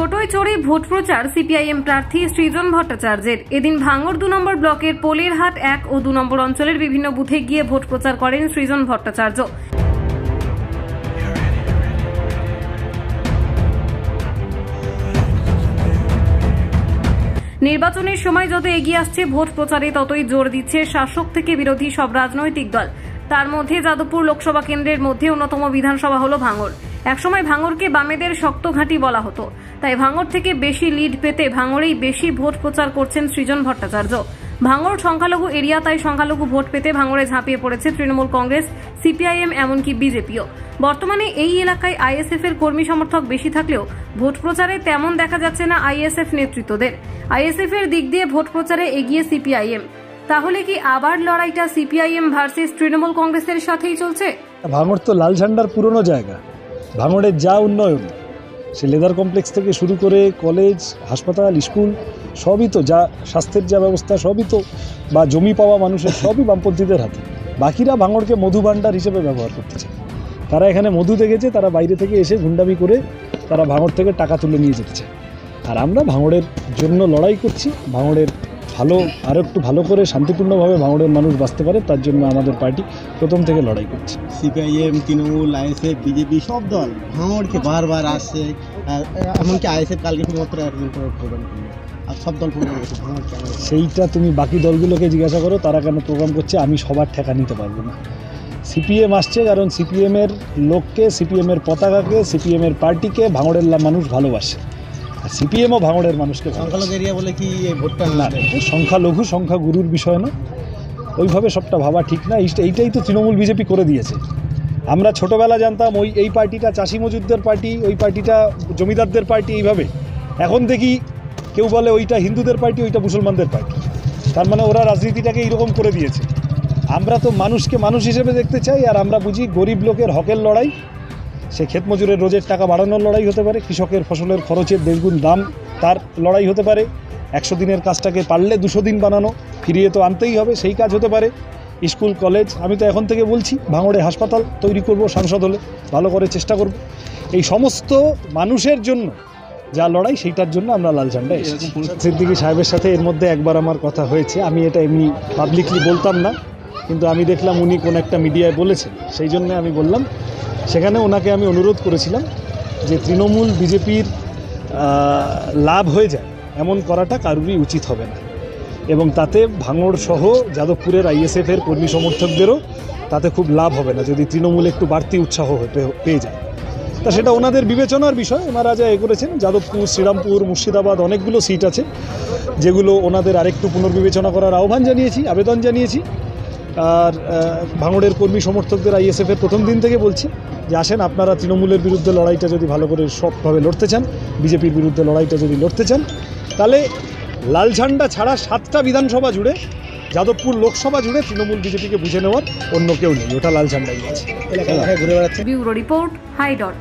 টোটোয় চড়ে ভোট প্রচার সিপিআইএম প্রার্থী সৃজন ভট্টাচার্যের। এদিন ভাঙড় 2 নম্বর ব্লকের পোলেরহাট 1 ও 2 নম্বর অঞ্চলের বিভিন্ন বুথে গিয়ে ভোট প্রচার করেন সৃজন ভট্টাচার্য। নির্বাচনের সময় যত এগিয়ে আসছে ভোট প্রচারে ততই জোর দিচ্ছে শাসক থেকে বিরোধী সব রাজনৈতিক দল। তার মধ্যে যাদবপুর লোকসভা কেন্দ্রের মধ্যে অন্যতম বিধানসভা হলো ভাঙড়। একসময় ভাঙড়কে বামেদের শক্ত ঘাঁটি বলা হতো, তাই ভাঙড় থেকে বেশি লিড পেতে ভাঙড়েই বেশি ভোট প্রচার করছেন সৃজন ভট্টাচার্য। ভাঙড় সংখ্যালঘু এরিয়া, তাই সংখ্যালঘু ভোট পেতে ভাঙড়ে ঝাঁপিয়ে পড়েছে তৃণমূল কংগ্রেস, সিপিআইএম এমনকি বিজেপিও। বর্তমানে এই এলাকায় আইএসএফ এর কর্মী সমর্থক বেশি থাকলেও ভোট প্রচারে তেমন দেখা যাচ্ছে না আইএসএফ নেতৃত্বদের। আইএসএফ এর দিক দিয়ে ভোট প্রচারে এগিয়ে সিপিআইএম। তাহলে কি আবার লড়াইটা সিপিআইএম ভার্সেস তৃণমূল কংগ্রেসের সাথেই চলছে? ভাঙড় তো লাল ঝান্ডার পুরনো জায়গা। ভাঙড়ের যা উন্নয়ন, সে লেদার কমপ্লেক্স থেকে শুরু করে কলেজ, হাসপাতাল, স্কুল সবই তো, যা স্বাস্থ্যের যা ব্যবস্থা সবই তো, বা জমি পাওয়া মানুষের সবই বামপন্থীদের হাতে। বাকিরা ভাঙড়কে মধু ভাণ্ডার হিসেবে ব্যবহার করতে চায়। তারা এখানে মধু দেখেছে, তারা বাইরে থেকে এসে গুন্ডামি করে তারা ভাঙড় থেকে টাকা তুলে নিয়ে যেতে চায়। আর আমরা ভাঙড়ের জন্য লড়াই করছি। ভাঙড়ের ভালো, আরও একটু ভালো করে শান্তিপূর্ণভাবে ভাঙড়ের মানুষ বাঁচতে পারে, তার জন্য আমাদের পার্টি প্রথম থেকে লড়াই করছে। সিপিআইএম, তৃণমূল, আইএসএফ, বিজেপি সব দল ভাঙড়কে বারবার আসছে, এমনকি আইএসএফ কালকে শুধুমাত্র প্রোগ্রাম করলো, আর সব দল প্রোগ্রাম করছে। সেইটা তুমি বাকি দলগুলোকে জিজ্ঞাসা করো, তারা কেন প্রোগ্রাম করছে। আমি সবার ঠেকা নিতে পারবো না। সিপিএম আসছে কারণ সিপিএমের লোককে, সিপিএমের পতাকাকে, সিপিএমের পার্টিকে ভাঙড়ের মানুষ ভালোবাসে। সিপিএমও ভাঙড়ের মানুষকে সংখ্যালঘু এরিয়া বলে কি ভোটটা না, সংখ্যালঘু সংখ্যাগুরুর বিষয় না, ওইভাবে সবটা ভাবা ঠিক না। এইটাই তো তৃণমূল বিজেপি করে দিয়েছে। আমরা ছোটোবেলা জানতাম এই পার্টিটা চাষি মজুরদের পার্টি, ওই পার্টিটা জমিদারদের পার্টি, এইভাবে। এখন দেখি কেউ বলে ওইটা হিন্দুদের পার্টি, ওইটা মুসলমানদের পার্টি। তার মানে ওরা রাজনীতিটাকে এইরকম করে দিয়েছে। আমরা তো মানুষকে মানুষ হিসেবে দেখতে চাই, আর আমরা বুঝি গরিব লোকের হকের লড়াই, সে ক্ষেত মজুরের রোজের টাকা বাড়ানোর লড়াই হতে পারে, কৃষকের ফসলের খরচের দেড়গুণ দাম তার লড়াই হতে পারে, 100 দিনের কাজটাকে পারলে 200 দিন বানানো, ফিরিয়ে তো আনতেই হবে, সেই কাজ হতে পারে। স্কুল, কলেজ, আমি তো এখন থেকে বলছি ভাঙড়ে হাসপাতাল তৈরি করব, সাংসদ হলে ভালো করে চেষ্টা করব। এই সমস্ত মানুষের জন্য যা লড়াই, সেইটার জন্য আমরা লাল ঝান্ডা এসেছি। সিদ্দিকী সাহেবের সাথে এর মধ্যে একবার আমার কথা হয়েছে, আমি এটা এমনি পাবলিকলি বলতাম না, কিন্তু আমি দেখলাম উনি কোন একটা মিডিয়ায় বলেছেন, সেই জন্য আমি বললাম। সেখানে ওনাকে আমি অনুরোধ করেছিলাম যে তৃণমূল বিজেপির লাভ হয়ে যায় এমন করাটা কারোরই উচিত হবে না, এবং তাতে ভাঙড় সহ যাদবপুরের আইএসএফের কর্মী সমর্থকদেরও তাতে খুব লাভ হবে না যদি তৃণমূল একটু বাড়তি উৎসাহ পেয়ে যায়। তা সেটা ওনাদের বিবেচনার বিষয়। ওনারা যা করেছেন, যাদবপুর, শ্রীরামপুর, মুর্শিদাবাদ অনেকগুলো সিট আছে যেগুলো ওনাদের আরেকটু পুনর্বিবেচনা করার আহ্বান জানিয়েছি, আবেদন জানিয়েছি। আর ভাঙড়ের কর্মী সমর্থকদের আইএসএফের প্রথম দিন থেকে বলছি যে আসেন, আপনারা তৃণমূলের বিরুদ্ধে লড়াইটা যদি ভালো করে সবভাবে লড়তে চান, বিজেপির বিরুদ্ধে লড়াইটা যদি লড়তে চান, তাহলে লাল ঝান্ডা ছাড়া 7টা বিধানসভা জুড়ে, যাদবপুর লোকসভা জুড়ে তৃণমূল বিজেপিকে বুঝে নেওয়ার অন্য কেউ নেই, ওটা লাল ঝান্ডাই আছে। ব্যুরো রিপোর্ট, হাই ডট।